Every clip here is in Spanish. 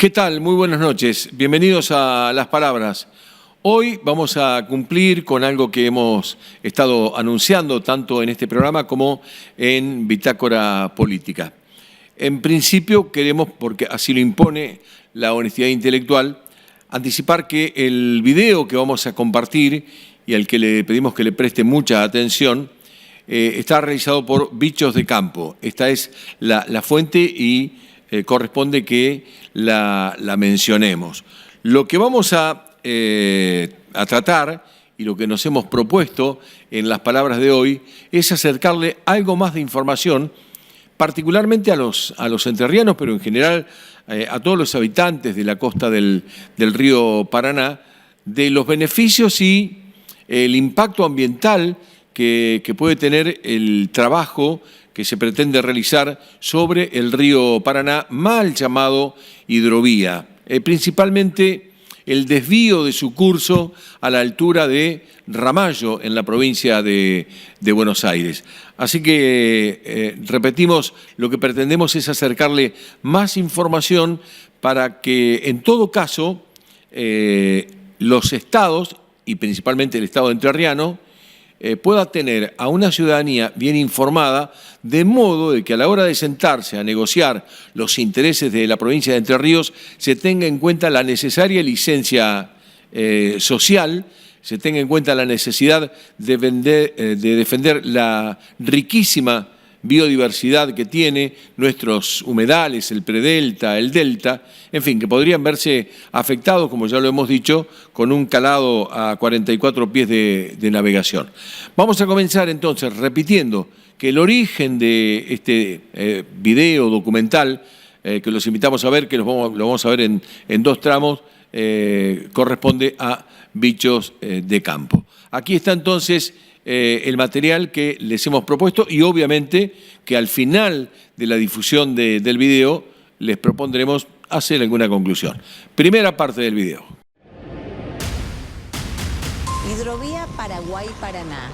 ¿Qué tal? Muy buenas noches. Bienvenidos a Las Palabras. Hoy vamos a cumplir con algo que hemos estado anunciando tanto en este programa como en Bitácora Política. En principio queremos, porque así lo impone la honestidad intelectual, anticipar que el video que vamos a compartir y al que le pedimos que le preste mucha atención está realizado por Bichos de Campo. Esta es la fuente y corresponde que la mencionemos. Lo que vamos a tratar y lo que nos hemos propuesto en las palabras de hoy es acercarle algo más de información, particularmente a los entrerrianos, pero en general a todos los habitantes de la costa del río Paraná, de los beneficios y el impacto ambiental que puede tener el trabajo que se pretende realizar sobre el río Paraná, mal llamado hidrovía, principalmente el desvío de su curso a la altura de Ramallo, en la provincia de Buenos Aires. Así que, repetimos, lo que pretendemos es acercarle más información para que, en todo caso, los estados, y principalmente el estado entrerriano, pueda tener a una ciudadanía bien informada, de modo de que a la hora de sentarse a negociar los intereses de la provincia de Entre Ríos se tenga en cuenta la necesaria licencia social, se tenga en cuenta la necesidad de defender la riquísima biodiversidad que tiene nuestros humedales, el predelta, el delta, en fin, que podrían verse afectados, como ya lo hemos dicho, con un calado a 44 pies de navegación. Vamos a comenzar entonces repitiendo que el origen de este video documental, que los invitamos a ver, que lo vamos a ver en dos tramos, corresponde a Bichos de Campo. Aquí está entonces el material que les hemos propuesto y obviamente que al final de la difusión del video les propondremos hacer alguna conclusión. Primera parte del video. Hidrovía Paraguay-Paraná.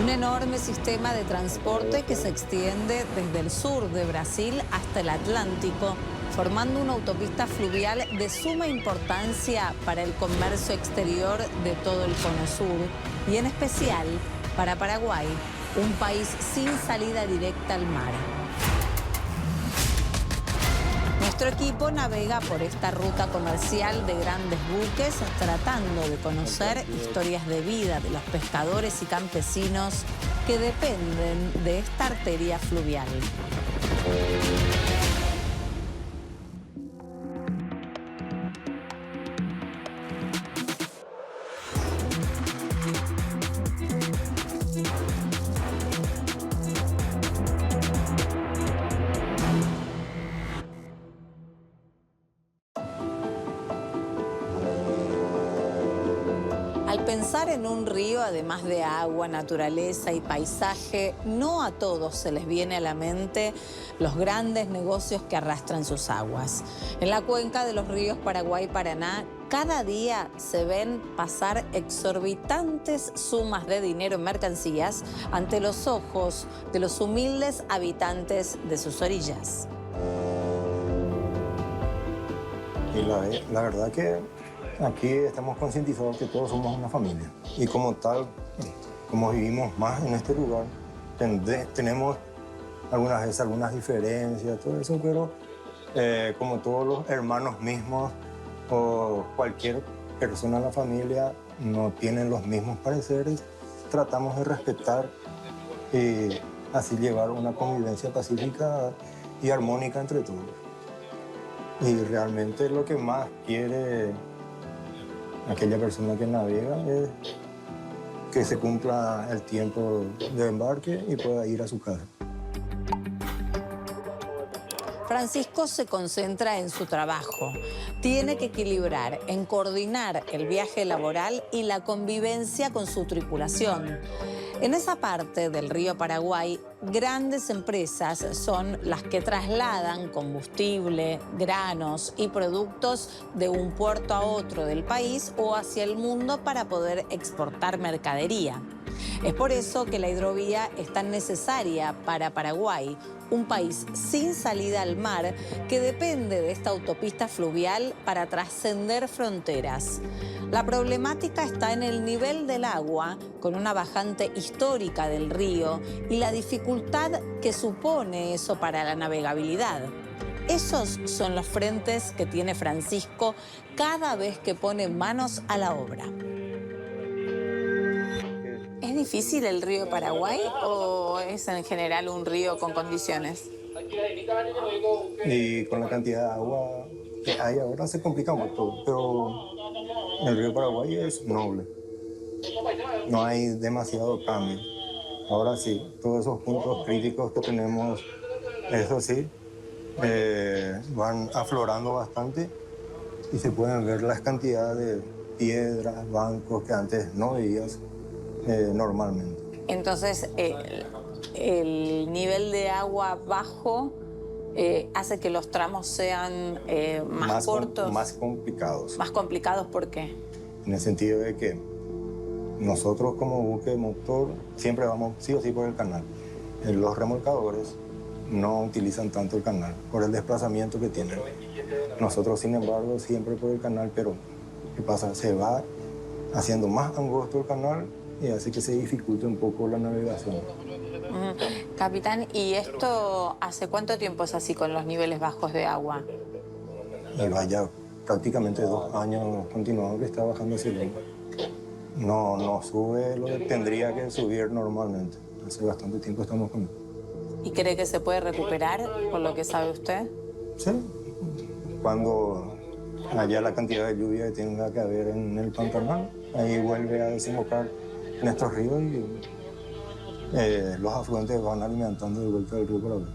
Un enorme sistema de transporte que se extiende desde el sur de Brasil hasta el Atlántico, formando una autopista fluvial de suma importancia para el comercio exterior de todo el Cono Sur y en especial para Paraguay, un país sin salida directa al mar. Nuestro equipo navega por esta ruta comercial de grandes buques tratando de conocer historias de vida de los pescadores y campesinos que dependen de esta arteria fluvial. Al pensar en un río, además de agua, naturaleza y paisaje, no a todos se les viene a la mente los grandes negocios que arrastran sus aguas. En la cuenca de los ríos Paraguay y Paraná, cada día se ven pasar exorbitantes sumas de dinero en mercancías ante los ojos de los humildes habitantes de sus orillas. Y la verdad que aquí estamos concientizados que todos somos una familia y como tal, como vivimos más en este lugar, tenemos algunas veces algunas diferencias, todo eso, pero como todos los hermanos mismos o cualquier persona en la familia no tienen los mismos pareceres, tratamos de respetar y así llevar una convivencia pacífica y armónica entre todos. Y realmente lo que más quiere aquella persona que navega es que se cumpla el tiempo de embarque y pueda ir a su casa. Francisco se concentra en su trabajo. Tiene que equilibrar en coordinar el viaje laboral y la convivencia con su tripulación. En esa parte del río Paraguay, grandes empresas son las que trasladan combustible, granos y productos de un puerto a otro del país o hacia el mundo para poder exportar mercadería. Es por eso que la hidrovía es tan necesaria para Paraguay, un país sin salida al mar que depende de esta autopista fluvial para trascender fronteras. La problemática está en el nivel del agua, con una bajante histórica del río y la dificultad que supone eso para la navegabilidad. Esos son los frentes que tiene Francisco cada vez que pone manos a la obra. ¿Es difícil el río Paraguay o es en general un río con condiciones? Y con la cantidad de agua que hay ahora se complica un poco, pero el río Paraguay es noble. No hay demasiado cambio. Ahora sí, todos esos puntos críticos que tenemos, eso sí, van aflorando bastante y se pueden ver las cantidades de piedras, bancos que antes no veías normalmente. Entonces, el nivel de agua bajo hace que los tramos sean más cortos. Más complicados. Más complicados, ¿por qué? En el sentido de que nosotros como buque motor siempre vamos sí o sí por el canal. Los remolcadores no utilizan tanto el canal por el desplazamiento que tienen. Nosotros, sin embargo, siempre por el canal, pero ¿qué pasa? Se va haciendo más angosto el canal y hace que se dificulte un poco la navegación. Capitán, ¿y esto hace cuánto tiempo es así con los niveles bajos de agua? Y vaya, prácticamente 2 años continuados que está bajando ese nivel. No sube lo que tendría que subir normalmente. Hace bastante tiempo estamos con él. ¿Y cree que se puede recuperar por lo que sabe usted? Sí. Cuando haya la cantidad de lluvia que tenga que haber en el Pantanal, ahí vuelve a desembocar en estos ríos y los afluentes van alimentando de vuelta el río Paraguay.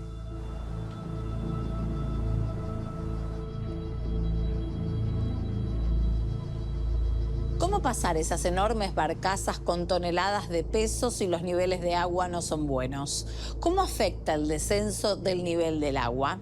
¿Cómo pasar esas enormes barcazas con toneladas de peso si los niveles de agua no son buenos? ¿Cómo afecta el descenso del nivel del agua?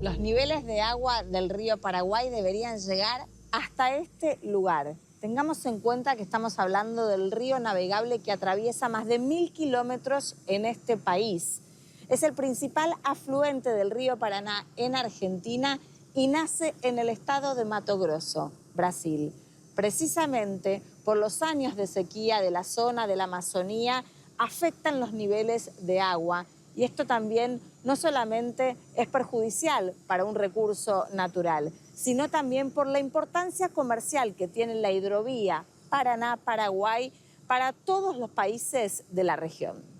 Los niveles de agua del río Paraguay deberían llegar hasta este lugar. Tengamos en cuenta que estamos hablando del río navegable que atraviesa más de 1000 kilómetros en este país. Es el principal afluente del río Paraná en Argentina y nace en el estado de Mato Grosso, Brasil. Precisamente por los años de sequía de la zona de la Amazonía afectan los niveles de agua y esto también no solamente es perjudicial para un recurso natural, sino también por la importancia comercial que tiene la hidrovía Paraná-Paraguay para todos los países de la región.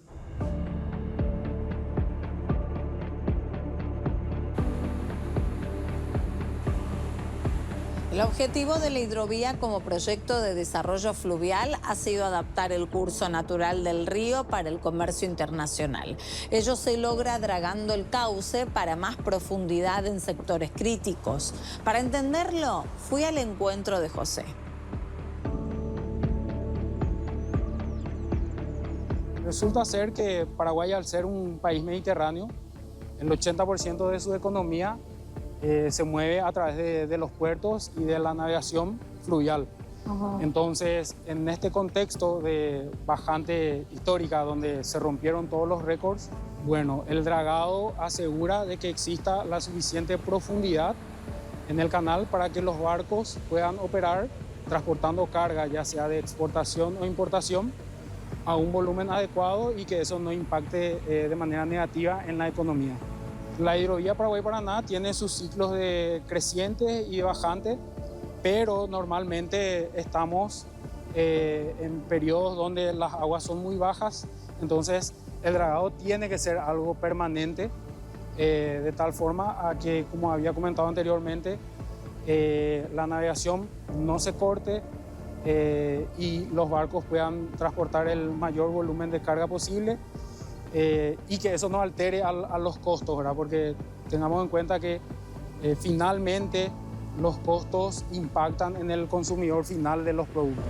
El objetivo de la hidrovía como proyecto de desarrollo fluvial ha sido adaptar el curso natural del río para el comercio internacional. Ello se logra dragando el cauce para más profundidad en sectores críticos. Para entenderlo, fui al encuentro de José. Resulta ser que Paraguay, al ser un país mediterráneo, el 80% de su economía se mueve a través de los puertos y de la navegación fluvial. Entonces, en este contexto de bajante histórica, donde se rompieron todos los récords, bueno, el dragado asegura de que exista la suficiente profundidad en el canal para que los barcos puedan operar transportando carga, ya sea de exportación o importación, a un volumen adecuado y que eso no impacte de manera negativa en la economía. La hidrovía Paraguay-Paraná tiene sus ciclos de creciente y bajante, pero normalmente estamos en periodos donde las aguas son muy bajas, entonces el dragado tiene que ser algo permanente, de tal forma a que, como había comentado anteriormente, la navegación no se corte y los barcos puedan transportar el mayor volumen de carga posible. Y que eso no altere a los costos, ¿verdad? Porque tengamos en cuenta que finalmente los costos impactan en el consumidor final de los productos.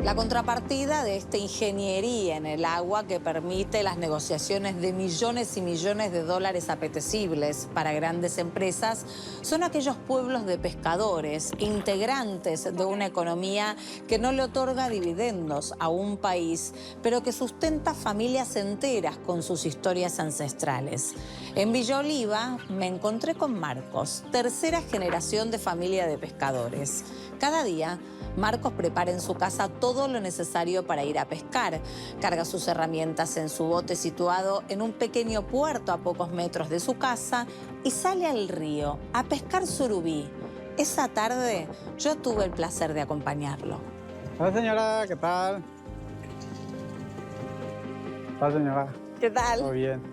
La contrapartida de esta ingeniería en el agua que permite las negociaciones de millones y millones de dólares apetecibles para grandes empresas son aquellos pueblos de pescadores, integrantes de una economía que no le otorga dividendos a un país, pero que sustenta familias enteras con sus historias ancestrales. En Villa Oliva me encontré con Marcos, tercera generación de familia de pescadores. Cada día, Marcos prepara en su casa todo lo necesario para ir a pescar. Carga sus herramientas en su bote situado en un pequeño puerto a pocos metros de su casa y sale al río a pescar surubí. Esa tarde yo tuve el placer de acompañarlo. Hola señora, ¿qué tal? Hola señora. ¿Qué tal? Todo bien.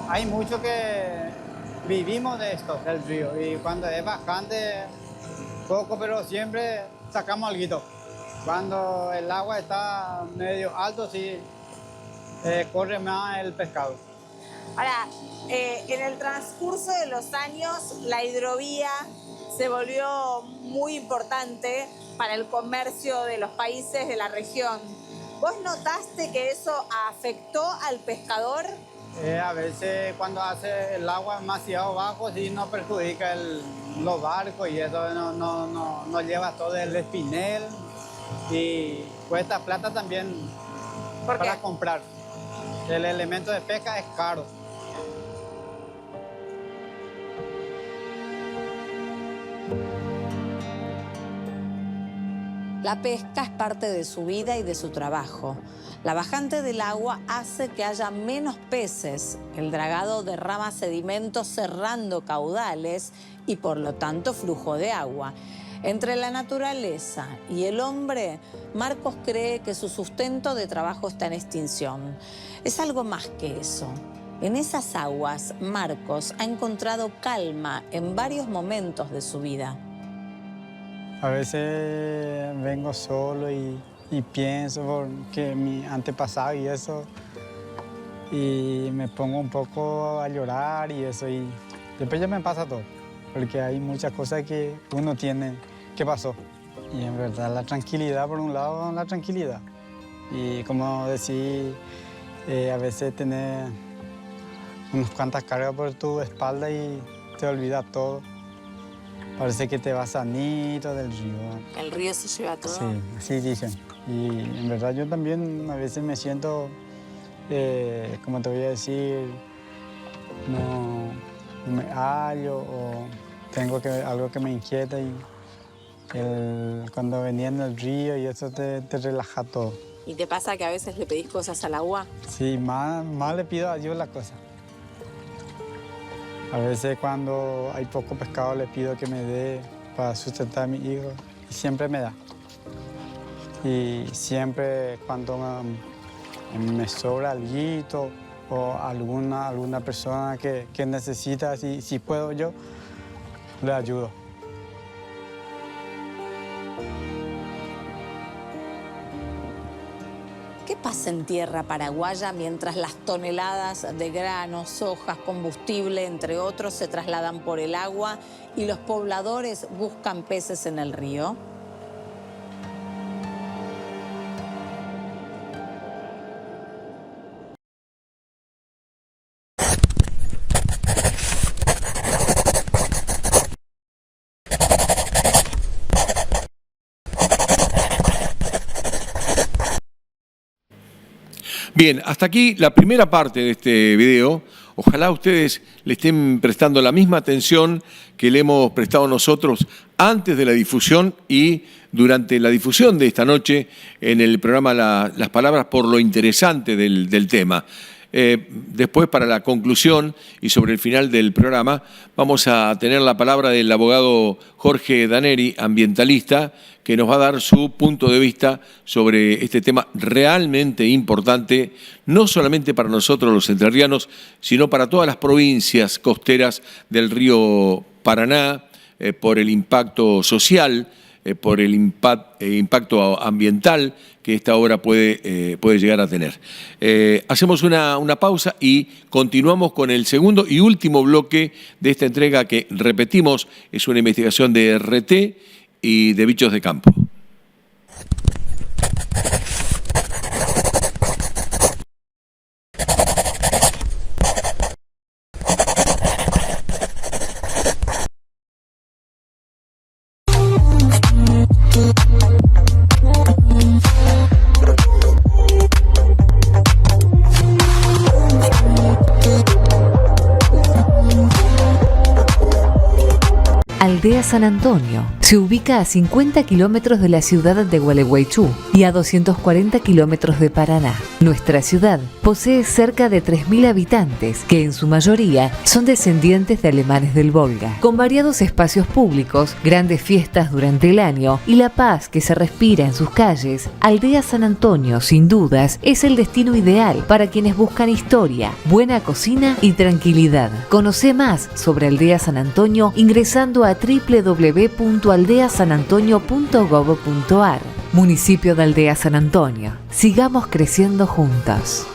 Hay mucho que vivimos de esto, del río, y cuando es bastante, poco, pero siempre sacamos algo. Cuando el agua está medio alto, sí, corre más el pescado. Ahora, en el transcurso de los años, la hidrovía se volvió muy importante para el comercio de los países de la región. ¿Vos notaste que eso afectó al pescador? A veces cuando hace el agua demasiado bajo, sí nos perjudica los barcos y eso no lleva todo el espinel y cuesta plata también para comprar. El elemento de pesca es caro. La pesca es parte de su vida y de su trabajo. La bajante del agua hace que haya menos peces. El dragado derrama sedimentos cerrando caudales y por lo tanto flujo de agua. Entre la naturaleza y el hombre, Marcos cree que su sustento de trabajo está en extinción. Es algo más que eso. En esas aguas, Marcos ha encontrado calma en varios momentos de su vida. A veces vengo solo y pienso porque mi antepasado y eso, y me pongo un poco a llorar y eso, y después ya me pasa todo, porque hay muchas cosas que uno tiene que pasó. Y en verdad la tranquilidad, por un lado, la tranquilidad. Y como decís, a veces tener unas cuantas cargas por tu espalda y te olvidas todo. Parece que te vas sanito del río. ¿El río se lleva todo? Sí, así dicen. Y en verdad yo también a veces me siento, como te voy a decir, no me hallo o tengo algo que me inquieta. Y cuando venía en el río y eso te relaja todo. ¿Y te pasa que a veces le pedís cosas al agua? Sí, más le pido a Dios las cosas. A veces cuando hay poco pescado le pido que me dé para sustentar a mi hijo y siempre me da. Y siempre cuando me sobra algo o alguna persona que necesita, si puedo yo, le ayudo. ¿Qué pasa en tierra paraguaya mientras las toneladas de granos, hojas, combustible, entre otros, se trasladan por el agua y los pobladores buscan peces en el río? Bien, hasta aquí la primera parte de este video. Ojalá ustedes le estén prestando la misma atención que le hemos prestado nosotros antes de la difusión y durante la difusión de esta noche en el programa Las Palabras, por lo interesante del tema. Después, para la conclusión y sobre el final del programa, vamos a tener la palabra del abogado Jorge Daneri, ambientalista, que nos va a dar su punto de vista sobre este tema realmente importante, no solamente para nosotros los entrerrianos, sino para todas las provincias costeras del río Paraná, por el impacto social por el impacto ambiental que esta obra puede llegar a tener. Hacemos una pausa y continuamos con el segundo y último bloque de esta entrega que, repetimos, es una investigación de RT y de Bichos de Campo. Aldea San Antonio se ubica a 50 kilómetros de la ciudad de Gualeguaychú y a 240 kilómetros de Paraná. Nuestra ciudad posee cerca de 3.000 habitantes, que en su mayoría son descendientes de alemanes del Volga. Con variados espacios públicos, grandes fiestas durante el año y la paz que se respira en sus calles, Aldea San Antonio, sin dudas, es el destino ideal para quienes buscan historia, buena cocina y tranquilidad. Conoce más sobre Aldea San Antonio ingresando a www.aldeasanantonio.gov.ar. Municipio de Aldea San Antonio. Sigamos creciendo juntos.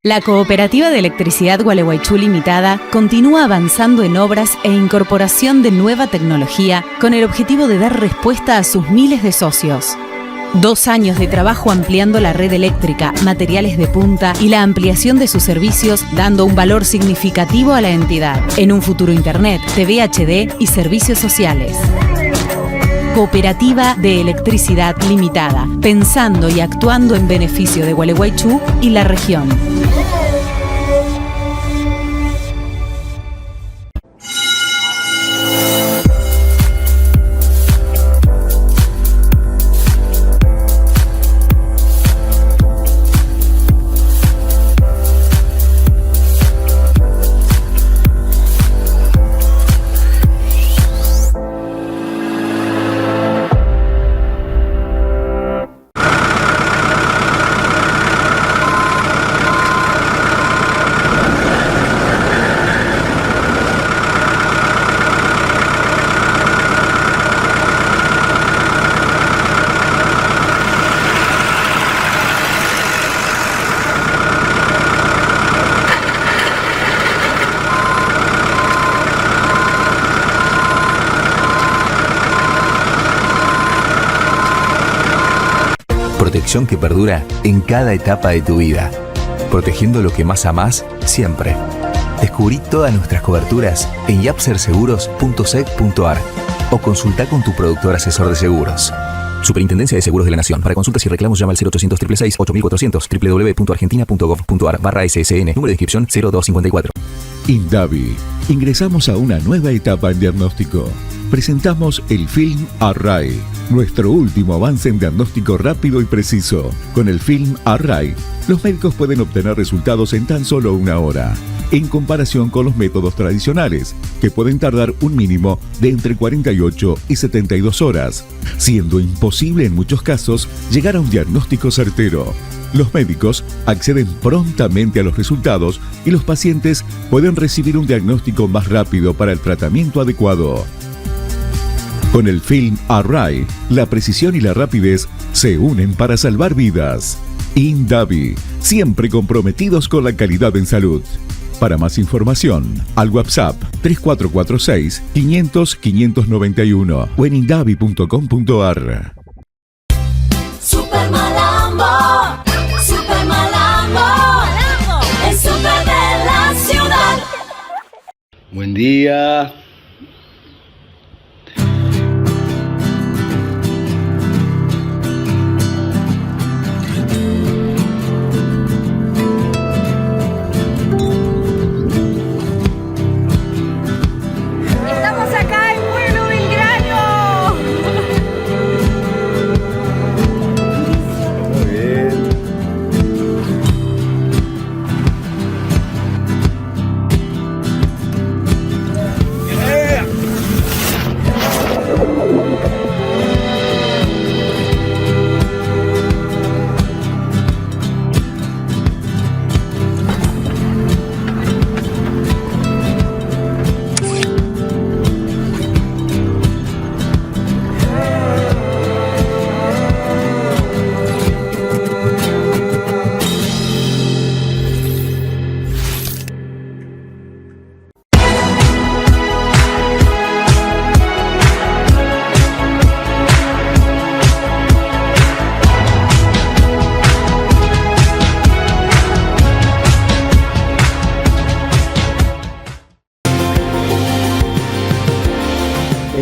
La Cooperativa de Electricidad Gualeguaychú Limitada continúa avanzando en obras e incorporación de nueva tecnología con el objetivo de dar respuesta a sus miles de socios. 2 años de trabajo ampliando la red eléctrica, materiales de punta y la ampliación de sus servicios, dando un valor significativo a la entidad. En un futuro Internet, TV HD y servicios sociales. Cooperativa de Electricidad Limitada, pensando y actuando en beneficio de Gualeguaychú y la región. Protección que perdura en cada etapa de tu vida, protegiendo lo que más amás siempre. Descubrí todas nuestras coberturas en yapserseguros.sec.ar o consulta con tu productor asesor de seguros. Superintendencia de Seguros de la Nación. Para consultas y reclamos llama al 0800 666 8400 www.argentina.gov.ar/SSN. Número de inscripción 0254. Indavi. Ingresamos a una nueva etapa en diagnóstico. Presentamos el Film Array, nuestro último avance en diagnóstico rápido y preciso. Con el Film Array, los médicos pueden obtener resultados en tan solo 1 hora, en comparación con los métodos tradicionales, que pueden tardar un mínimo de entre 48 y 72 horas, siendo imposible en muchos casos llegar a un diagnóstico certero. Los médicos acceden prontamente a los resultados y los pacientes pueden recibir un diagnóstico más rápido para el tratamiento adecuado. Con el Film Array, la precisión y la rapidez se unen para salvar vidas. Indavi, siempre comprometidos con la calidad en salud. Para más información, al WhatsApp 3446 500 591 o en indavi.com.ar. Super Malambo, Super Malambo, el super de la ciudad. Buen día.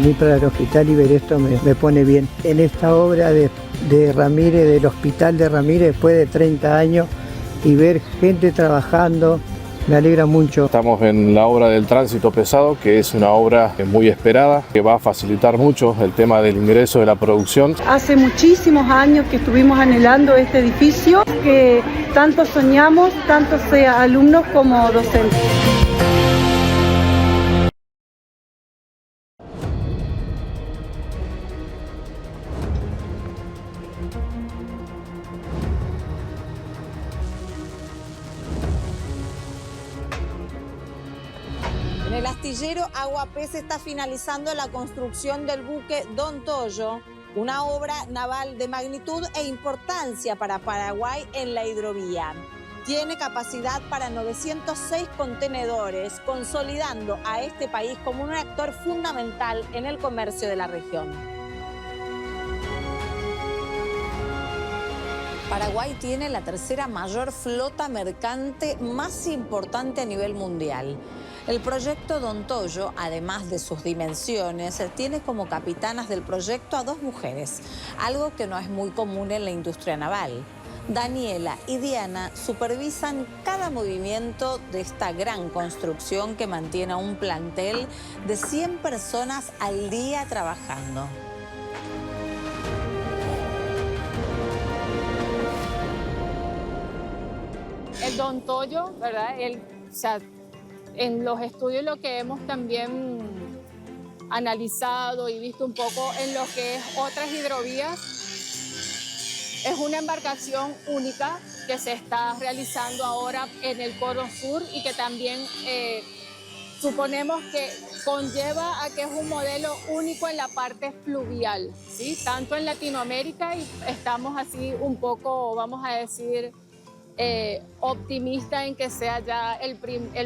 venir para el hospital y ver esto me pone bien. En esta obra de Ramírez, del hospital de Ramírez, después de 30 años, y ver gente trabajando, me alegra mucho. Estamos en la obra del tránsito pesado, que es una obra muy esperada, que va a facilitar mucho el tema del ingreso de la producción. Hace muchísimos años que estuvimos anhelando este edificio, que tanto soñamos, tanto sea alumnos como docentes. En el astillero Aguapé se está finalizando la construcción del buque Don Toyo, una obra naval de magnitud e importancia para Paraguay en la hidrovía. Tiene capacidad para 906 contenedores, consolidando a este país como un actor fundamental en el comercio de la región. Paraguay tiene la tercera mayor flota mercante más importante a nivel mundial. El proyecto Don Toyo, además de sus dimensiones, tiene como capitanas del proyecto a 2 mujeres, algo que no es muy común en la industria naval. Daniela y Diana supervisan cada movimiento de esta gran construcción que mantiene a un plantel de 100 personas al día trabajando. El Don Toyo, ¿verdad? En los estudios lo que hemos también analizado y visto un poco en lo que es otras hidrovías, es una embarcación única que se está realizando ahora en el Cono Sur y que también suponemos que conlleva a que es un modelo único en la parte fluvial, ¿sí? Tanto en Latinoamérica, y estamos así un poco, vamos a decir, optimista en que sea ya el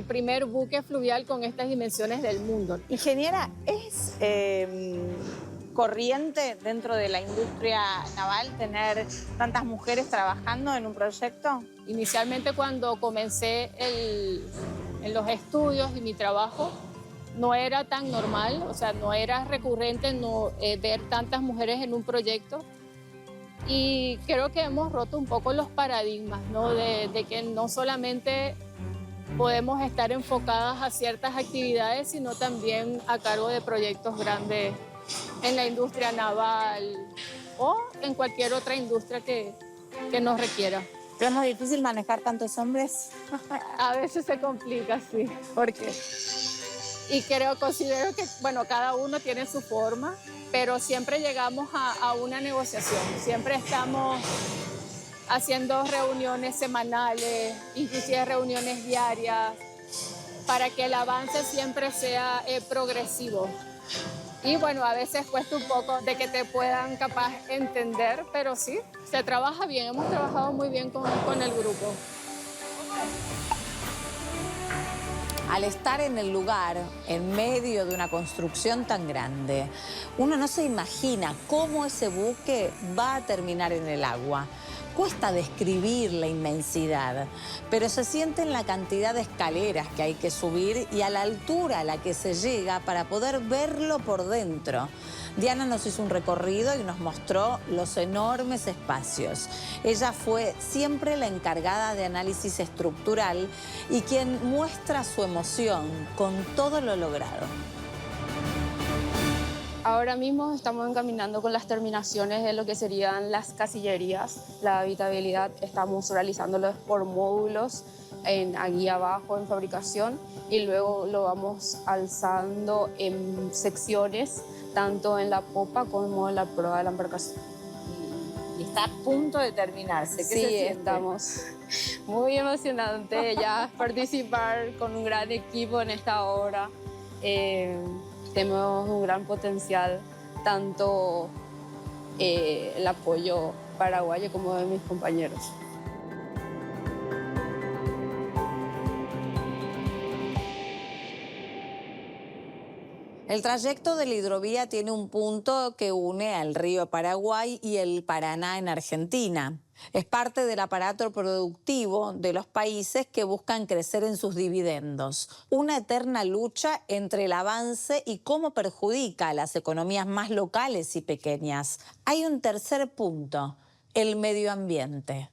primer buque fluvial con estas dimensiones del mundo. Ingeniera, ¿es corriente dentro de la industria naval tener tantas mujeres trabajando en un proyecto? Inicialmente, cuando comencé en los estudios y mi trabajo, no era tan normal, o sea, no era recurrente ver tantas mujeres en un proyecto. Y creo que hemos roto un poco los paradigmas, ¿no? De que no solamente podemos estar enfocadas a ciertas actividades, sino también a cargo de proyectos grandes en la industria naval o en cualquier otra industria que nos requiera. ¿Pero es muy difícil manejar tantos hombres? A veces se complica, sí. ¿Por qué? Y considero que, bueno, cada uno tiene su forma, pero siempre llegamos a una negociación. Siempre estamos haciendo reuniones semanales, inclusive reuniones diarias, para que el avance siempre sea progresivo. Y bueno, a veces cuesta un poco de que te puedan capaz entender, pero sí, se trabaja bien. Hemos trabajado muy bien con el grupo. Al estar en el lugar, en medio de una construcción tan grande, uno no se imagina cómo ese buque va a terminar en el agua. Cuesta describir la inmensidad, pero se siente en la cantidad de escaleras que hay que subir y a la altura a la que se llega para poder verlo por dentro. Diana nos hizo un recorrido y nos mostró los enormes espacios. Ella fue siempre la encargada de análisis estructural y quien muestra su emoción con todo lo logrado. Ahora mismo estamos encaminando con las terminaciones de lo que serían las casillerías. La habitabilidad estamos realizándolo por módulos aquí abajo en fabricación y luego lo vamos alzando en secciones, tanto en la popa como en la proa de la embarcación. Y está a punto de terminarse. ¿Qué se siente? Estamos muy emocionante ya participar con un gran equipo en esta obra. Tenemos un gran potencial, tanto el apoyo paraguayo como de mis compañeros. El trayecto de la hidrovía tiene un punto que une al río Paraguay y el Paraná en Argentina. Es parte del aparato productivo de los países que buscan crecer en sus dividendos. Una eterna lucha entre el avance y cómo perjudica a las economías más locales y pequeñas. Hay un tercer punto, el medio ambiente.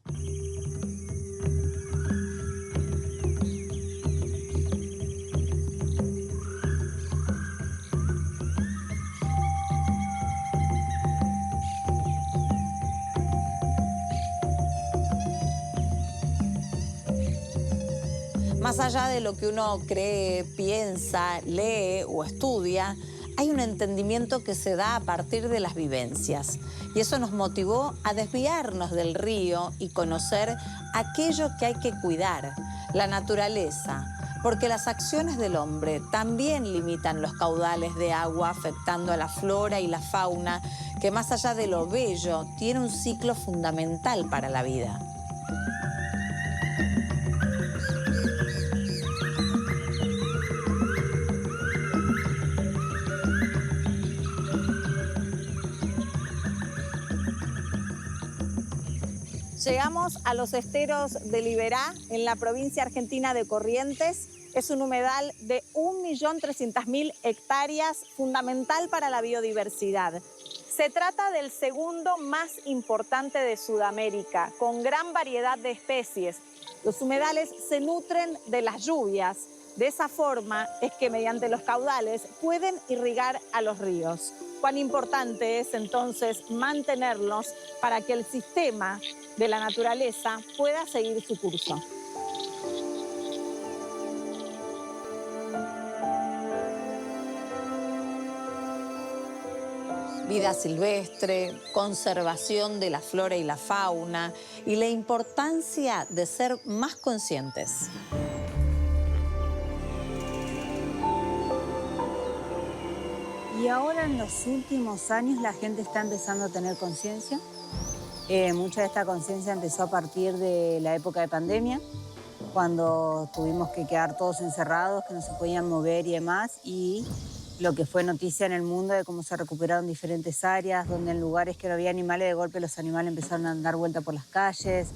Más allá de lo que uno cree, piensa, lee o estudia, hay un entendimiento que se da a partir de las vivencias. Y eso nos motivó a desviarnos del río y conocer aquello que hay que cuidar, la naturaleza. Porque las acciones del hombre también limitan los caudales de agua, afectando a la flora y la fauna, que más allá de lo bello, tiene un ciclo fundamental para la vida. Llegamos a los esteros de Liberá, en la provincia argentina de Corrientes. Es un humedal de 1.300.000 hectáreas, fundamental para la biodiversidad. Se trata del segundo más importante de Sudamérica, con gran variedad de especies. Los humedales se nutren de las lluvias. De esa forma es que mediante los caudales pueden irrigar a los ríos. Cuán importante es entonces mantenerlos para que el sistema de la naturaleza pueda seguir su curso. Vida silvestre, conservación de la flora y la fauna y la importancia de ser más conscientes. Y ahora en los últimos años la gente está empezando a tener conciencia. Mucha de esta conciencia empezó a partir de la época de pandemia, cuando tuvimos que quedar todos encerrados, que no se podían mover y demás, y lo que fue noticia en el mundo de cómo se recuperaron diferentes áreas, donde en lugares que no había animales, de golpe los animales empezaron a dar vuelta por las calles,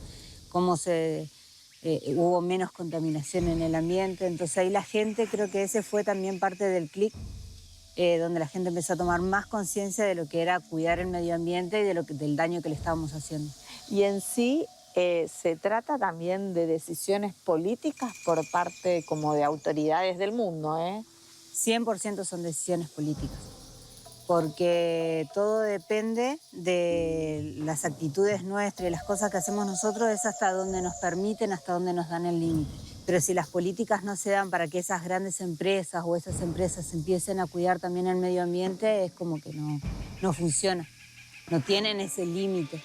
cómo hubo menos contaminación en el ambiente. Entonces ahí la gente, creo que ese fue también parte del clic, donde la gente empezó a tomar más conciencia de lo que era cuidar el medio ambiente y del daño que le estábamos haciendo. Y en sí se trata también de decisiones políticas por parte como de autoridades del mundo, 100% son decisiones políticas, porque todo depende de las actitudes nuestras y las cosas que hacemos nosotros, es hasta donde nos permiten, hasta donde nos dan el límite. Pero si las políticas no se dan para que esas grandes empresas o esas empresas empiecen a cuidar también el medio ambiente, es como que no funciona, no tienen ese límite.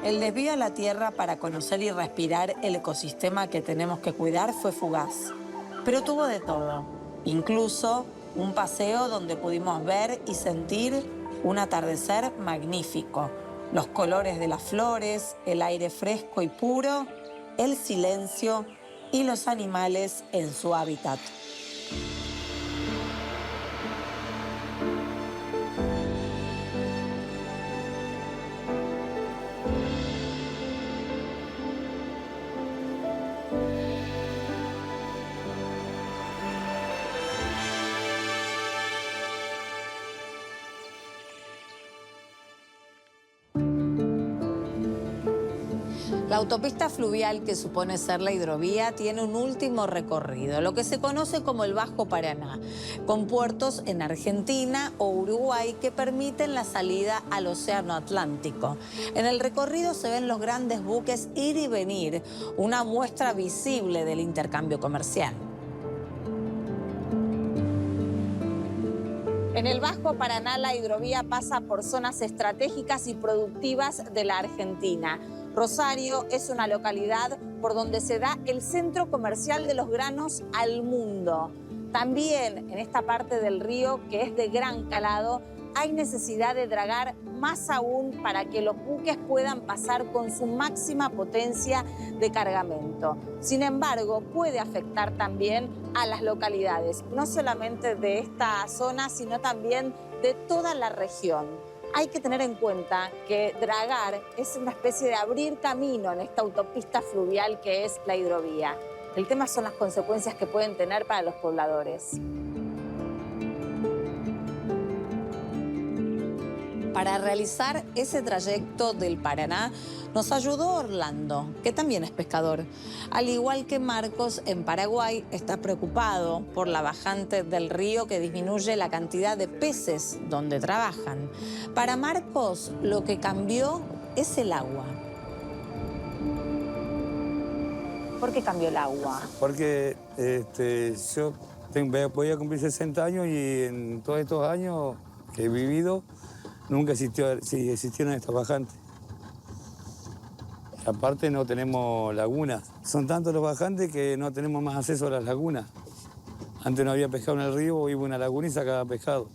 El desvío a la tierra para conocer y respirar el ecosistema que tenemos que cuidar fue fugaz, pero tuvo de todo, incluso un paseo donde pudimos ver y sentir un atardecer magnífico, los colores de las flores, el aire fresco y puro, el silencio y los animales en su hábitat. La autopista fluvial que supone ser la hidrovía tiene un último recorrido, lo que se conoce como el Bajo Paraná, con puertos en Argentina o Uruguay que permiten la salida al Océano Atlántico. En el recorrido se ven los grandes buques ir y venir, una muestra visible del intercambio comercial. En el Bajo Paraná la hidrovía pasa por zonas estratégicas y productivas de la Argentina. Rosario es una localidad por donde se da el centro comercial de los granos al mundo. También en esta parte del río, que es de gran calado, hay necesidad de dragar más aún para que los buques puedan pasar con su máxima potencia de cargamento. Sin embargo, puede afectar también a las localidades, no solamente de esta zona, sino también de toda la región. Hay que tener en cuenta que dragar es una especie de abrir camino en esta autopista fluvial que es la hidrovía. El tema son las consecuencias que pueden tener para los pobladores. Para realizar ese trayecto del Paraná nos ayudó Orlando, que también es pescador. Al igual que Marcos, en Paraguay está preocupado por la bajante del río que disminuye la cantidad de peces donde trabajan. Para Marcos, lo que cambió es el agua. ¿Por qué cambió el agua? Porque yo voy a cumplir 60 años y en todos estos años que he vivido nunca existieron estas bajantes. Aparte no tenemos lagunas. Son tantos los bajantes que no tenemos más acceso a las lagunas. Antes no había pescado en el río, iba a una laguna y sacaba pescado.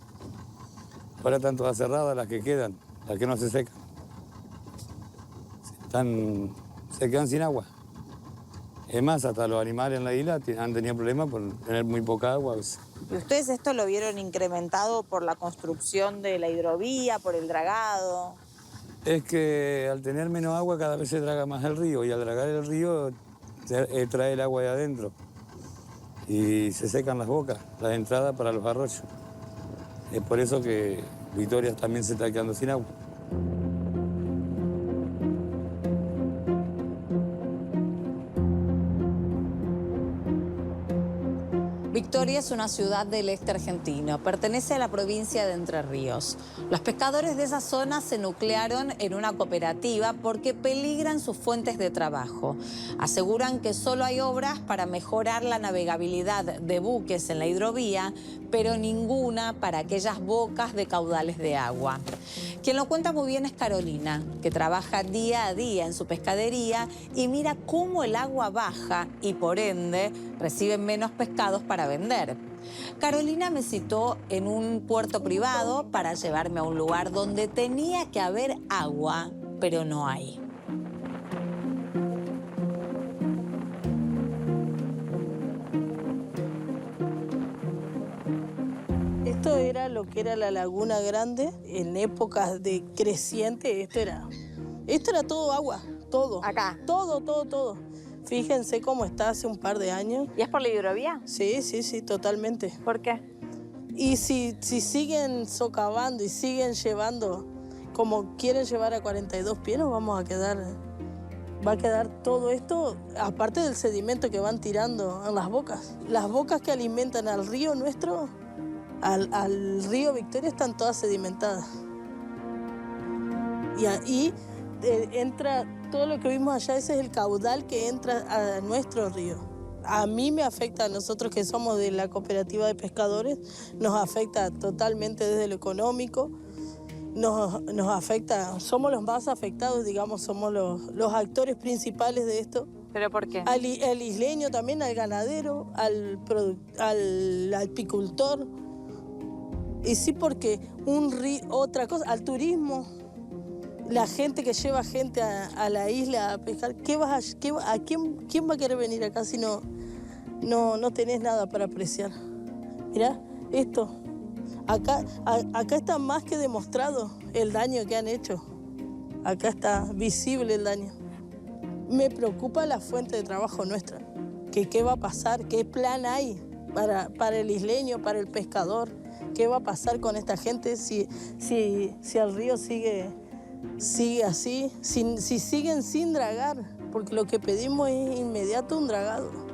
Ahora están todas cerradas las que quedan, las que no se secan. Se quedan sin agua. Es más, hasta los animales en la isla han tenido problemas por tener muy poca agua. ¿Y ustedes esto lo vieron incrementado por la construcción de la hidrovía, por el dragado? Es que al tener menos agua cada vez se draga más el río y al dragar el río trae el agua de adentro y se secan las bocas, las entradas para los arroyos. Es por eso que Victoria también se está quedando sin agua. Victoria es una ciudad del este argentino, pertenece a la provincia de Entre Ríos. Los pescadores de esa zona se nuclearon en una cooperativa porque peligran sus fuentes de trabajo. Aseguran que solo hay obras para mejorar la navegabilidad de buques en la hidrovía, pero ninguna para aquellas bocas de caudales de agua. Quien lo cuenta muy bien es Carolina, que trabaja día a día en su pescadería y mira cómo el agua baja y por ende reciben menos pescados para vender. Carolina me citó en un puerto privado para llevarme a un lugar donde tenía que haber agua, pero no hay. Esto era lo que era la Laguna Grande en épocas de creciente. Esto era todo agua, todo. Acá. Todo. Fíjense cómo está hace un par de años. ¿Y es por la hidrovía? Sí, totalmente. ¿Por qué? Y si siguen socavando y siguen llevando como quieren llevar a 42 pies, nos vamos a quedar... Va a quedar todo esto, aparte del sedimento que van tirando en las bocas. Las bocas que alimentan al río nuestro, al río Victoria, están todas sedimentadas. Y ahí entra todo lo que vimos allá, ese es el caudal que entra a nuestro río. A mí me afecta, a nosotros que somos de la cooperativa de pescadores, nos afecta totalmente desde lo económico, nos afecta, somos los más afectados, digamos, somos los actores principales de esto. ¿Pero por qué? Al isleño también, al ganadero, al apicultor. Y sí, porque otra cosa, al turismo, la gente que lleva gente a la isla a pescar, ¿quién va a querer venir acá si no tenés nada para apreciar? Mirá, esto. Acá está más que demostrado el daño que han hecho. Acá está visible el daño. Me preocupa la fuente de trabajo nuestra. ¿Qué va a pasar? ¿Qué plan hay para el isleño, para el pescador? ¿Qué va a pasar con esta gente si el río sigue así? Si siguen sin dragar, porque lo que pedimos es inmediato un dragado.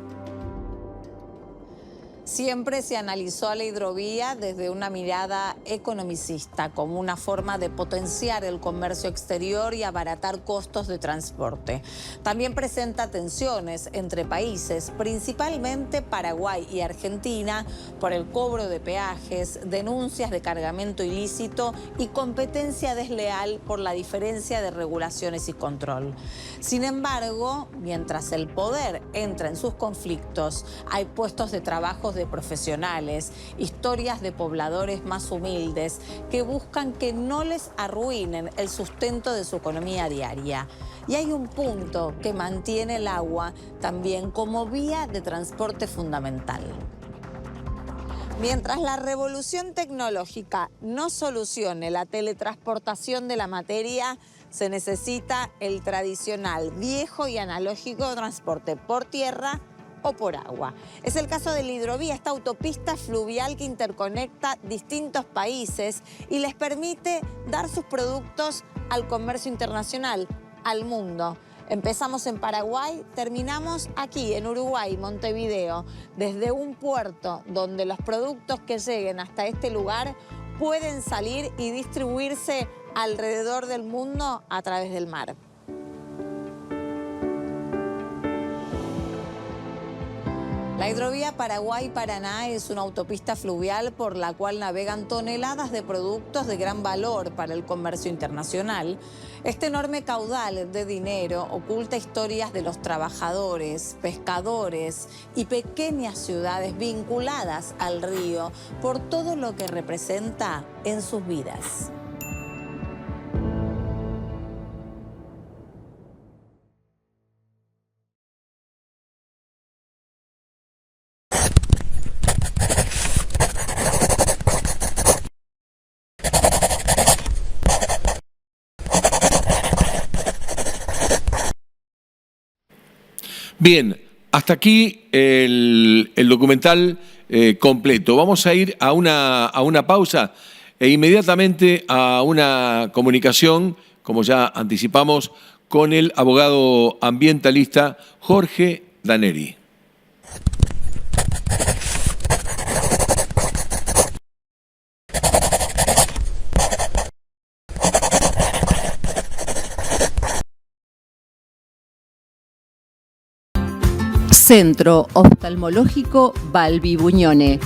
Siempre se analizó a la hidrovía desde una mirada economicista, como una forma de potenciar el comercio exterior y abaratar costos de transporte. También presenta tensiones entre países, principalmente Paraguay y Argentina, por el cobro de peajes, denuncias de cargamento ilícito y competencia desleal por la diferencia de regulaciones y control. Sin embargo, mientras el poder entra en sus conflictos, hay puestos de trabajo de profesionales, historias de pobladores más humildes que buscan que no les arruinen el sustento de su economía diaria. Y hay un punto que mantiene el agua también como vía de transporte fundamental. Mientras la revolución tecnológica no solucione la teletransportación de la materia, se necesita el tradicional, viejo y analógico transporte por tierra o por agua. Es el caso de la hidrovía, esta autopista fluvial que interconecta distintos países y les permite dar sus productos al comercio internacional, al mundo. Empezamos en Paraguay, terminamos aquí en Uruguay, Montevideo, desde un puerto donde los productos que lleguen hasta este lugar pueden salir y distribuirse alrededor del mundo a través del mar. La hidrovía Paraguay-Paraná es una autopista fluvial por la cual navegan toneladas de productos de gran valor para el comercio internacional. Este enorme caudal de dinero oculta historias de los trabajadores, pescadores y pequeñas ciudades vinculadas al río por todo lo que representa en sus vidas. Bien, hasta aquí el documental completo. Vamos a ir a una pausa e inmediatamente a una comunicación, como ya anticipamos, con el abogado ambientalista Jorge Daneri. Centro Oftalmológico Balbi Buñone,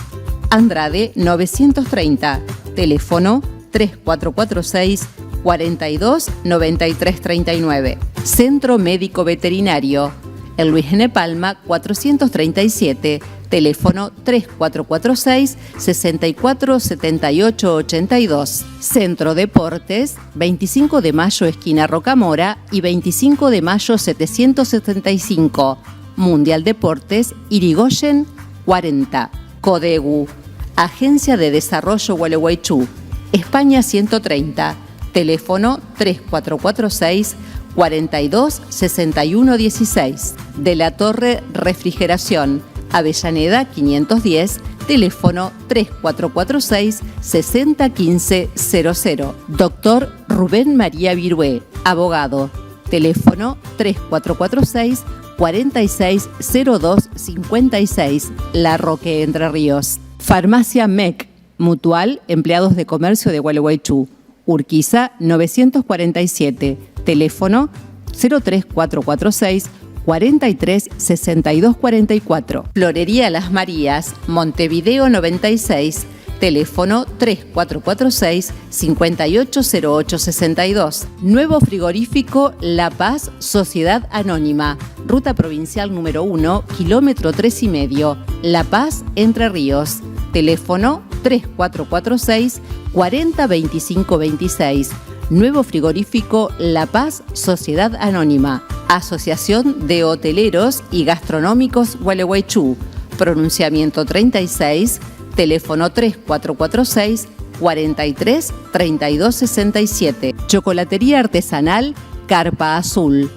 Andrade 930, teléfono 3446 42 93 39. Centro Médico Veterinario, en Luis N. Palma 437, teléfono 3446 64 78 82. Centro Deportes, 25 de mayo esquina Rocamora y 25 de mayo 775. Mundial Deportes, Irigoyen 40. Codegu, Agencia de Desarrollo Gualeguaychú, España 130, teléfono 3446 42 61 16. De la Torre Refrigeración, Avellaneda 510, teléfono 3446 60 15 00. Doctor Rubén María Virué, abogado, teléfono 3446 460256, La Roque, Entre Ríos. Farmacia MEC, Mutual, Empleados de Comercio de Gualeguaychú, Urquiza 947, teléfono 03446 43 62 44. Florería Las Marías, Montevideo 96, teléfono 3446 580862. Nuevo frigorífico La Paz Sociedad Anónima, Ruta Provincial número 1, kilómetro 3,5, La Paz, Entre Ríos. Teléfono 3446 40 25 26. Nuevo frigorífico La Paz Sociedad Anónima, Asociación de Hoteleros y Gastronómicos Gualeguaychú. Pronunciamiento 36, teléfono 3446 43 32 67. Chocolatería artesanal Carpa Azul.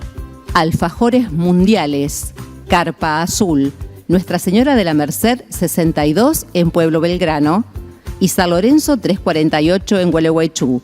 Alfajores mundiales Carpa Azul. Nuestra Señora de la Merced 62 en Pueblo Belgrano y San Lorenzo 348 en Gualeguaychú.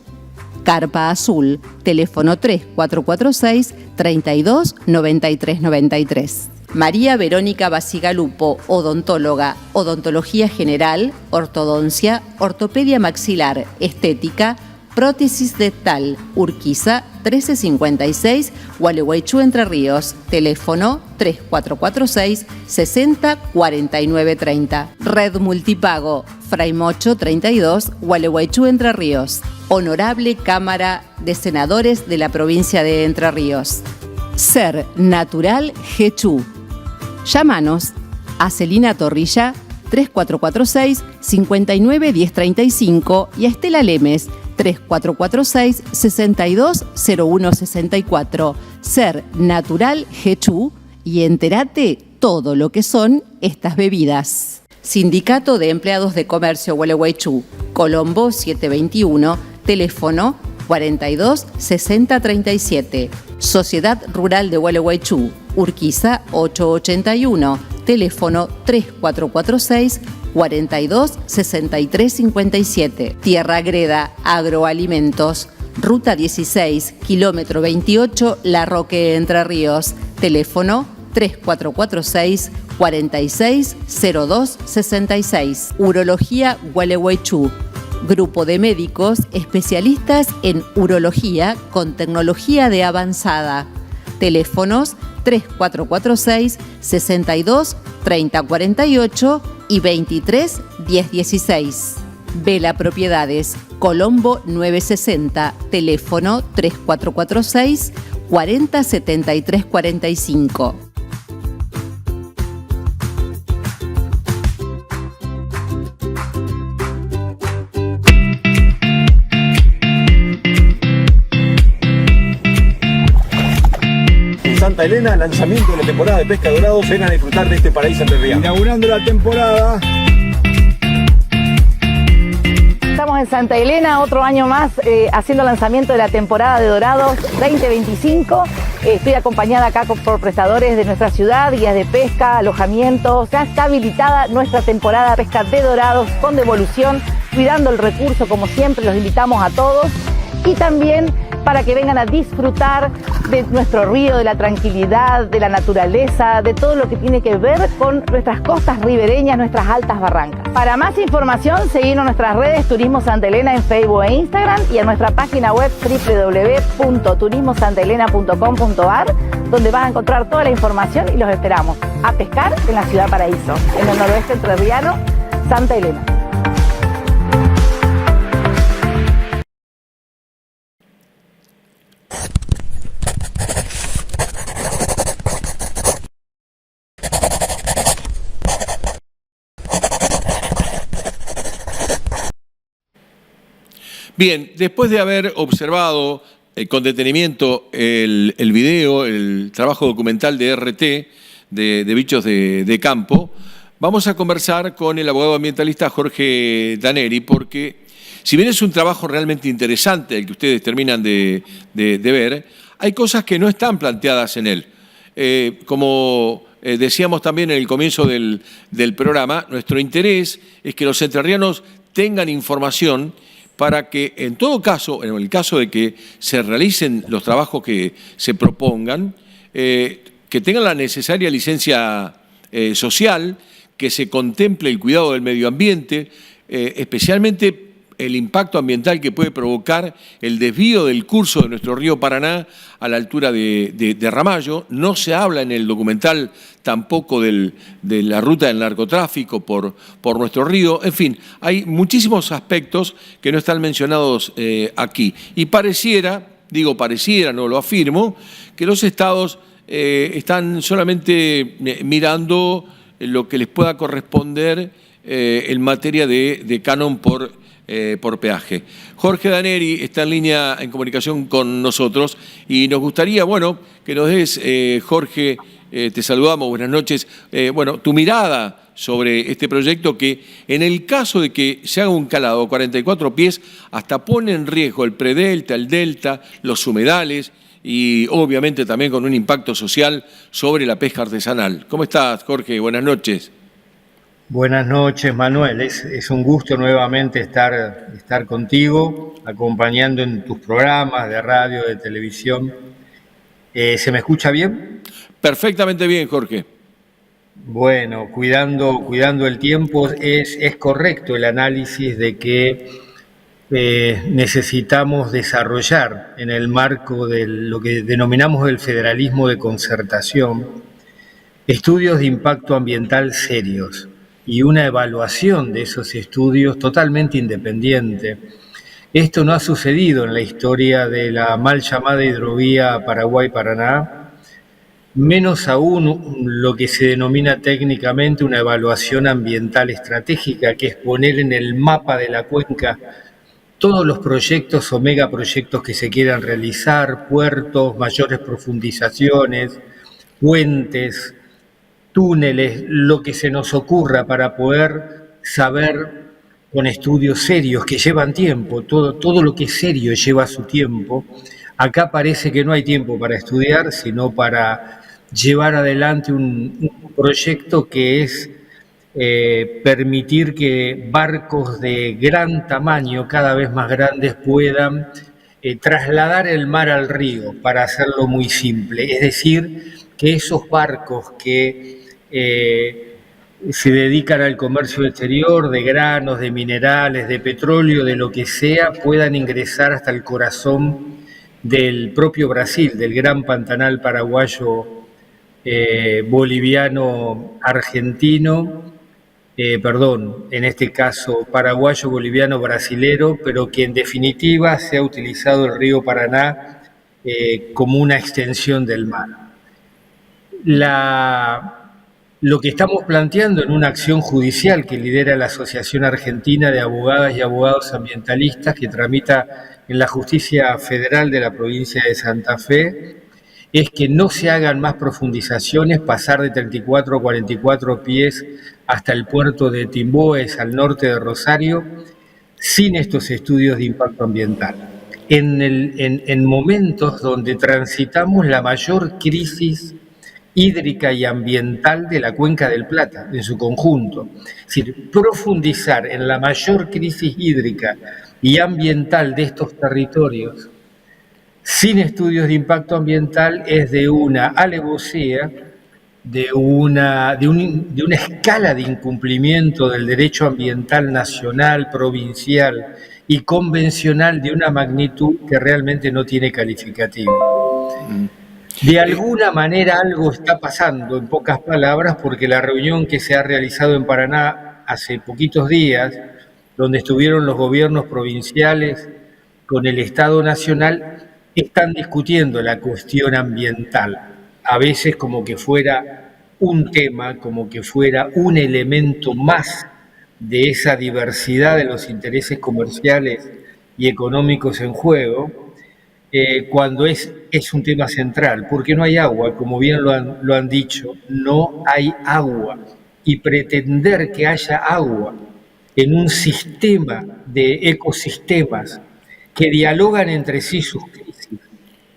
Carpa Azul, teléfono 3446 32 93 93. María Verónica Basigalupo, odontóloga, odontología general, ortodoncia, ortopedia maxilar, estética, prótesis dental, Urquiza 1356, Gualeguaychú, Entre Ríos, teléfono 3446 60 49 30. Red Multipago, Fray Mocho 32, Gualeguaychú, Entre Ríos. Honorable Cámara de Senadores de la provincia de Entre Ríos. Ser Natural Gechú. Llámanos a Celina Torrilla 3446-591035 y a Estela Lemes 3446-620164. Ser Natural Hechú y entérate todo lo que son estas bebidas. Sindicato de Empleados de Comercio Gualeguaychú, Colombo 721, teléfono 42 60 37. Sociedad Rural de Gualeguaychú, Urquiza 881, teléfono 3446 42 63 57. Tierra Greda Agroalimentos, Ruta 16, kilómetro 28, La Roque, Entre Ríos, teléfono 3446 46 02 66. Urología Gualeguaychú, grupo de médicos especialistas en urología con tecnología de avanzada. Teléfonos 3446 62 30 48 y 23 10 16. Vela Propiedades, Colombo 960, teléfono 3446 40 73 45. Santa Elena, lanzamiento de la temporada de pesca de dorados. Vengan a disfrutar de este paraíso entrerriano. Inaugurando la temporada. Estamos en Santa Elena, otro año más, haciendo lanzamiento de la temporada de dorados 2025. Estoy acompañada acá por prestadores de nuestra ciudad, guías de pesca, alojamientos. Ya está habilitada nuestra temporada de pesca de dorados con devolución, cuidando el recurso como siempre. Los invitamos a todos y también para que vengan a disfrutar de nuestro río, de la tranquilidad, de la naturaleza, de todo lo que tiene que ver con nuestras costas ribereñas, nuestras altas barrancas. Para más información, seguimos en nuestras redes Turismo Santa Elena en Facebook e Instagram y en nuestra página web www.turismosantaelena.com.ar, donde vas a encontrar toda la información y los esperamos a pescar en la Ciudad Paraíso, en el noroeste entrerriano, Santa Elena. Bien, después de haber observado con detenimiento el video, el trabajo documental de RT, de bichos de campo, vamos a conversar con el abogado ambientalista Jorge Daneri, porque si bien es un trabajo realmente interesante el que ustedes terminan de ver, hay cosas que no están planteadas en él. Como decíamos también en el comienzo del programa, nuestro interés es que los entrerrianos tengan información para que, en todo caso, en el caso de que se realicen los trabajos que se propongan, que tengan la necesaria licencia social, que se contemple el cuidado del medio ambiente, especialmente el impacto ambiental que puede provocar el desvío del curso de nuestro río Paraná a la altura de Ramallo. No se habla en el documental tampoco de la ruta del narcotráfico por nuestro río. En fin, hay muchísimos aspectos que no están mencionados aquí. Y pareciera, digo pareciera, no lo afirmo, que los estados están solamente mirando lo que les pueda corresponder en materia de canon por peaje. Jorge Daneri está en línea en comunicación con nosotros y nos gustaría, bueno, que nos des, Jorge, te saludamos, buenas noches, bueno, tu mirada sobre este proyecto que en el caso de que se haga un calado a 44 pies, hasta pone en riesgo el predelta, el delta, los humedales y obviamente también con un impacto social sobre la pesca artesanal. ¿Cómo estás, Jorge? Buenas noches. Buenas noches, Manuel. Es un gusto nuevamente estar contigo, acompañando en tus programas de radio, de televisión. ¿Se me escucha bien? Perfectamente bien, Jorge. Bueno, cuidando el tiempo, es correcto el análisis de que necesitamos desarrollar en el marco de lo que denominamos el federalismo de concertación, estudios de impacto ambiental serios y una evaluación de esos estudios totalmente independiente. Esto no ha sucedido en la historia de la mal llamada hidrovía Paraguay-Paraná, menos aún lo que se denomina técnicamente una evaluación ambiental estratégica, que es poner en el mapa de la cuenca todos los proyectos o megaproyectos que se quieran realizar, puertos, mayores profundizaciones, puentes, túneles, lo que se nos ocurra para poder saber con estudios serios que llevan tiempo, todo lo que es serio lleva su tiempo. Acá parece que no hay tiempo para estudiar, sino para llevar adelante un proyecto que es permitir que barcos de gran tamaño, cada vez más grandes, puedan trasladar el mar al río, para hacerlo muy simple. Es decir, que esos barcos que se dedican al comercio exterior de granos, de minerales, de petróleo, de lo que sea, puedan ingresar hasta el corazón del propio Brasil, del gran pantanal paraguayo, boliviano, argentino, en este caso paraguayo, boliviano, brasilero, pero que en definitiva se ha utilizado el río Paraná como una extensión del mar. Lo que estamos planteando en una acción judicial que lidera la Asociación Argentina de Abogadas y Abogados Ambientalistas, que tramita en la Justicia Federal de la provincia de Santa Fe, es que no se hagan más profundizaciones, pasar de 34 a 44 pies hasta el puerto de Timboes, al norte de Rosario, sin estos estudios de impacto ambiental. En momentos donde transitamos la mayor crisis hídrica y ambiental de la Cuenca del Plata, en su conjunto. Es decir, profundizar en la mayor crisis hídrica y ambiental de estos territorios sin estudios de impacto ambiental es de una alevosía, de una escala de incumplimiento del derecho ambiental nacional, provincial y convencional de una magnitud que realmente no tiene calificativo. De alguna manera algo está pasando, en pocas palabras, porque la reunión que se ha realizado en Paraná hace poquitos días, donde estuvieron los gobiernos provinciales con el Estado Nacional, están discutiendo la cuestión ambiental, a veces como que fuera un tema, como que fuera un elemento más de esa diversidad de los intereses comerciales y económicos en juego, cuando es un tema central, porque no hay agua, como bien lo han dicho, no hay agua, y pretender que haya agua en un sistema de ecosistemas que dialogan entre sí sus crisis,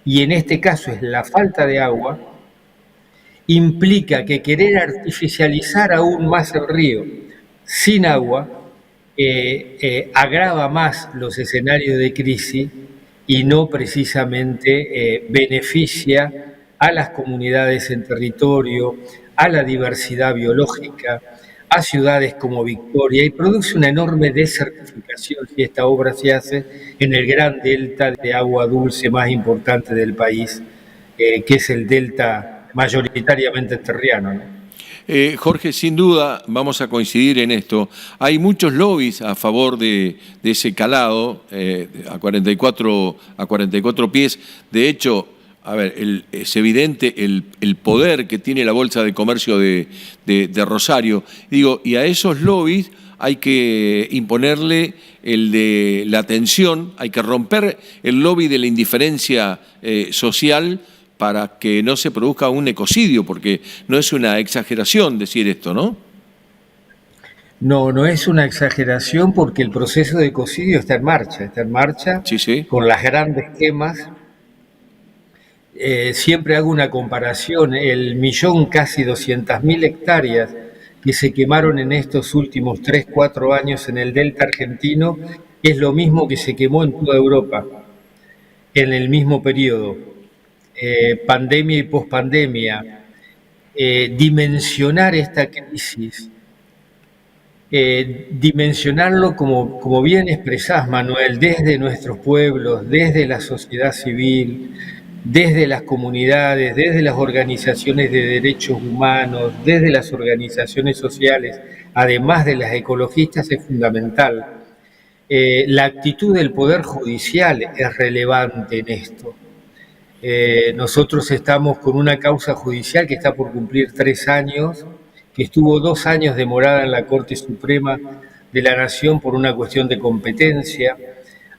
y en este caso es la falta de agua, implica que querer artificializar aún más el río sin agua agrava más los escenarios de crisis y no precisamente beneficia a las comunidades en territorio, a la diversidad biológica, a ciudades como Victoria, y produce una enorme desertificación si esta obra se hace en el gran delta de agua dulce más importante del país, que es el delta mayoritariamente enterriano, ¿no? Jorge, sin duda vamos a coincidir en esto. Hay muchos lobbies a favor de ese calado a 44 pies. De hecho, a ver, es evidente el poder que tiene la Bolsa de Comercio de Rosario. Digo, y a esos lobbies hay que imponerle el de la atención, hay que romper el lobby de la indiferencia social para que no se produzca un ecocidio, porque no es una exageración decir esto, ¿no? No es una exageración, porque el proceso de ecocidio está en marcha sí. Con las grandes quemas. Siempre hago una comparación, el millón, casi 200.000 hectáreas que se quemaron en estos últimos 3-4 años en el delta argentino, es lo mismo que se quemó en toda Europa en el mismo periodo. Pandemia y pospandemia, dimensionar esta crisis, dimensionarlo como bien expresás, Manuel, desde nuestros pueblos, desde la sociedad civil, desde las comunidades, desde las organizaciones de derechos humanos, desde las organizaciones sociales, además de las ecologistas, es fundamental. La actitud del Poder Judicial es relevante en esto. Nosotros estamos con una causa judicial que está por cumplir 3 años, que estuvo 2 años demorada en la Corte Suprema de la Nación por una cuestión de competencia.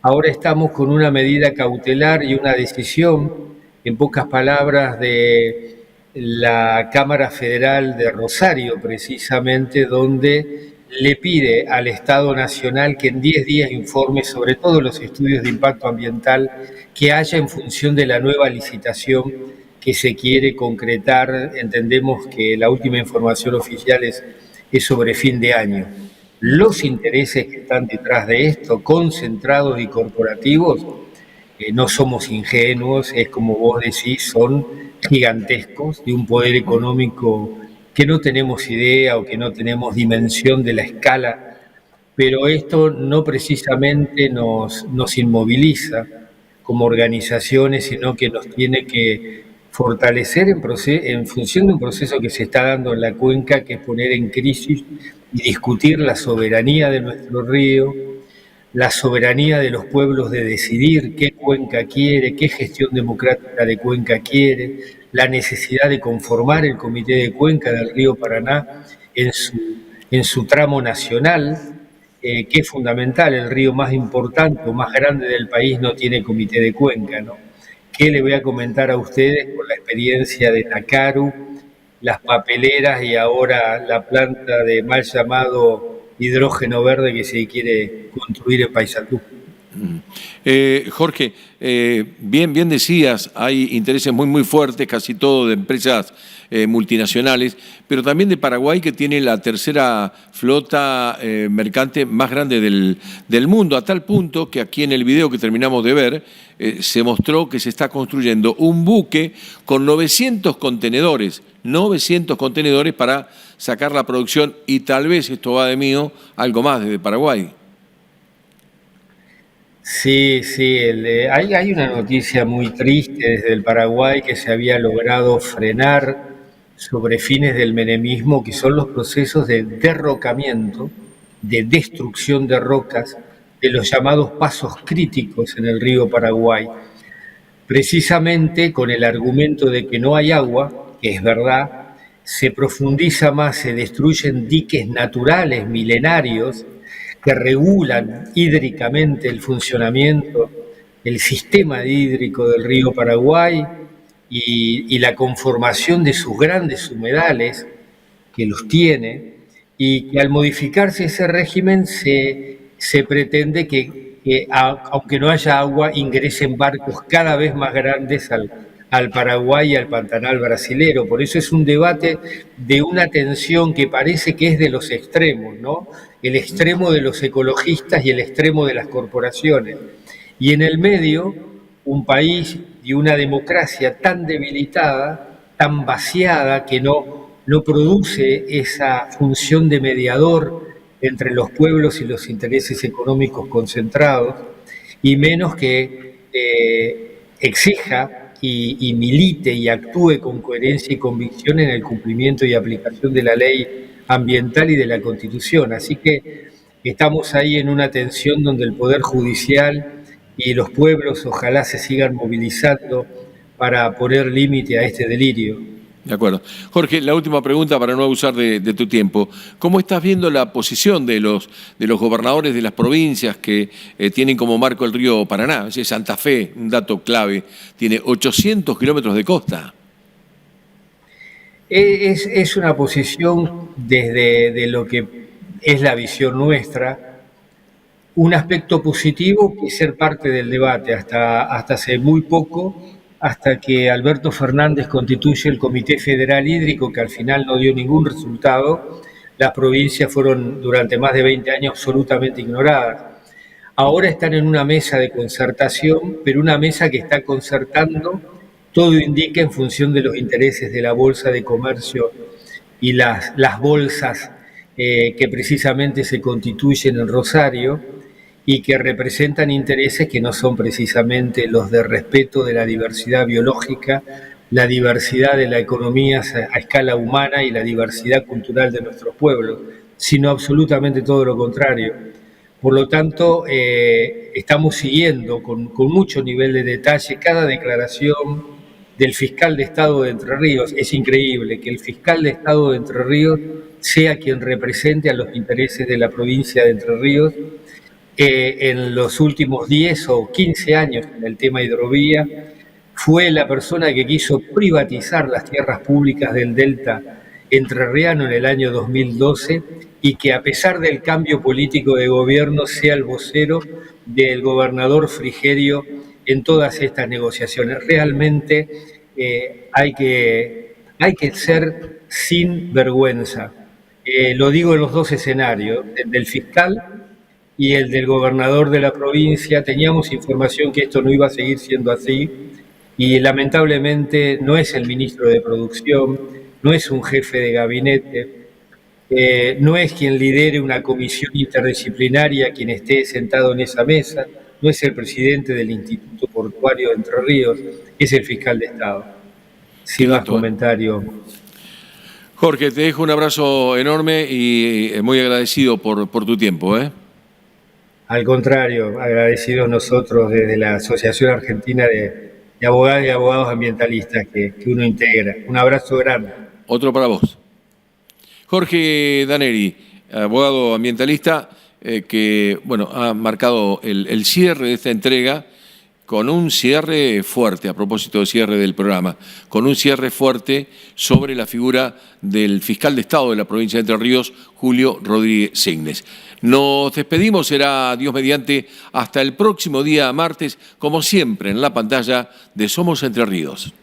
Ahora estamos con una medida cautelar y una decisión, en pocas palabras, de la Cámara Federal de Rosario, precisamente, donde le pide al Estado Nacional que en 10 días informe sobre todos los estudios de impacto ambiental que haya en función de la nueva licitación que se quiere concretar. Entendemos que la última información oficial es sobre fin de año. Los intereses que están detrás de esto, concentrados y corporativos, no somos ingenuos, es como vos decís, son gigantescos, de un poder económico que no tenemos idea o que no tenemos dimensión de la escala, pero esto no precisamente nos inmoviliza como organizaciones, sino que nos tiene que fortalecer en función de un proceso que se está dando en la cuenca, que es poner en crisis y discutir la soberanía de nuestro río, la soberanía de los pueblos de decidir qué cuenca quiere, qué gestión democrática de cuenca quiere, la necesidad de conformar el Comité de Cuenca del Río Paraná en su tramo nacional, que es fundamental. El río más importante o más grande del país no tiene Comité de Cuenca, ¿no? ¿Qué le voy a comentar a ustedes con la experiencia de Tacaru, las papeleras y ahora la planta de mal llamado hidrógeno verde que se quiere construir en Paysandú? Jorge, bien decías, hay intereses muy fuertes, casi todo de empresas multinacionales, pero también de Paraguay, que tiene la tercera flota mercante más grande del mundo, a tal punto que aquí en el video que terminamos de ver se mostró que se está construyendo un buque con 900 contenedores para sacar la producción, y tal vez, esto va de mío, algo más desde Paraguay. Sí, hay una noticia muy triste desde el Paraguay, que se había logrado frenar sobre fines del menemismo, que son los procesos de derrocamiento, de destrucción de rocas, de los llamados pasos críticos en el río Paraguay, precisamente con el argumento de que no hay agua, que es verdad, se profundiza más, se destruyen diques naturales milenarios que regulan hídricamente el funcionamiento, el sistema hídrico del río Paraguay y la conformación de sus grandes humedales, que los tiene, y que al modificarse ese régimen se pretende que aunque no haya agua, ingresen barcos cada vez más grandes al Paraguay y al Pantanal brasilero. Por eso es un debate de una tensión que parece que es de los extremos, ¿no? El extremo de los ecologistas y el extremo de las corporaciones. Y en el medio, un país y una democracia tan debilitada, tan vaciada, que no produce esa función de mediador entre los pueblos y los intereses económicos concentrados, y menos que exija y milite y actúe con coherencia y convicción en el cumplimiento y aplicación de la ley ambiental y de la Constitución. Así que estamos ahí en una tensión donde el Poder Judicial y los pueblos ojalá se sigan movilizando para poner límite a este delirio. De acuerdo. Jorge, la última pregunta para no abusar de tu tiempo. ¿Cómo estás viendo la posición de los gobernadores de las provincias que tienen como marco el río Paraná? Santa Fe, un dato clave, tiene 800 kilómetros de costa. Es una posición desde lo que es la visión nuestra, un aspecto positivo que es ser parte del debate. Hasta hace muy poco, hasta que Alberto Fernández constituye el Comité Federal Hídrico, que al final no dio ningún resultado, las provincias fueron durante más de 20 años absolutamente ignoradas. Ahora están en una mesa de concertación, pero una mesa que está concertando, todo indica, en función de los intereses de la Bolsa de Comercio y las bolsas que precisamente se constituyen en Rosario y que representan intereses que no son precisamente los de respeto de la diversidad biológica, la diversidad de la economía a escala humana y la diversidad cultural de nuestros pueblos, sino absolutamente todo lo contrario. Por lo tanto, estamos siguiendo con mucho nivel de detalle cada declaración, del fiscal de Estado de Entre Ríos. Es increíble que el fiscal de Estado de Entre Ríos sea quien represente a los intereses de la provincia de Entre Ríos en los últimos 10 o 15 años en el tema hidrovía. Fue la persona que quiso privatizar las tierras públicas del Delta entrerriano en el año 2012 y que a pesar del cambio político de gobierno sea el vocero del gobernador Frigerio en todas estas negociaciones. Realmente hay que ser sin vergüenza. Lo digo en los dos escenarios, el del fiscal y el del gobernador de la provincia. Teníamos información que esto no iba a seguir siendo así y lamentablemente no es el ministro de Producción, no es un jefe de gabinete, no es quien lidere una comisión interdisciplinaria quien esté sentado en esa mesa, no es el presidente del Instituto Portuario de Entre Ríos, es el fiscal de Estado. Sin más comentario. Jorge, te dejo un abrazo enorme y muy agradecido por tu tiempo. Al contrario, agradecidos nosotros desde la Asociación Argentina de Abogadas y Abogados Ambientalistas que uno integra. Un abrazo grande. Otro para vos. Jorge Daneri, abogado ambientalista, que ha marcado el cierre de esta entrega con un cierre fuerte, a propósito del cierre del programa, con un cierre fuerte sobre la figura del fiscal de Estado de la provincia de Entre Ríos, Julio Rodríguez Signes. Nos despedimos, será Dios mediante, hasta el próximo día martes, como siempre en la pantalla de Somos Entre Ríos.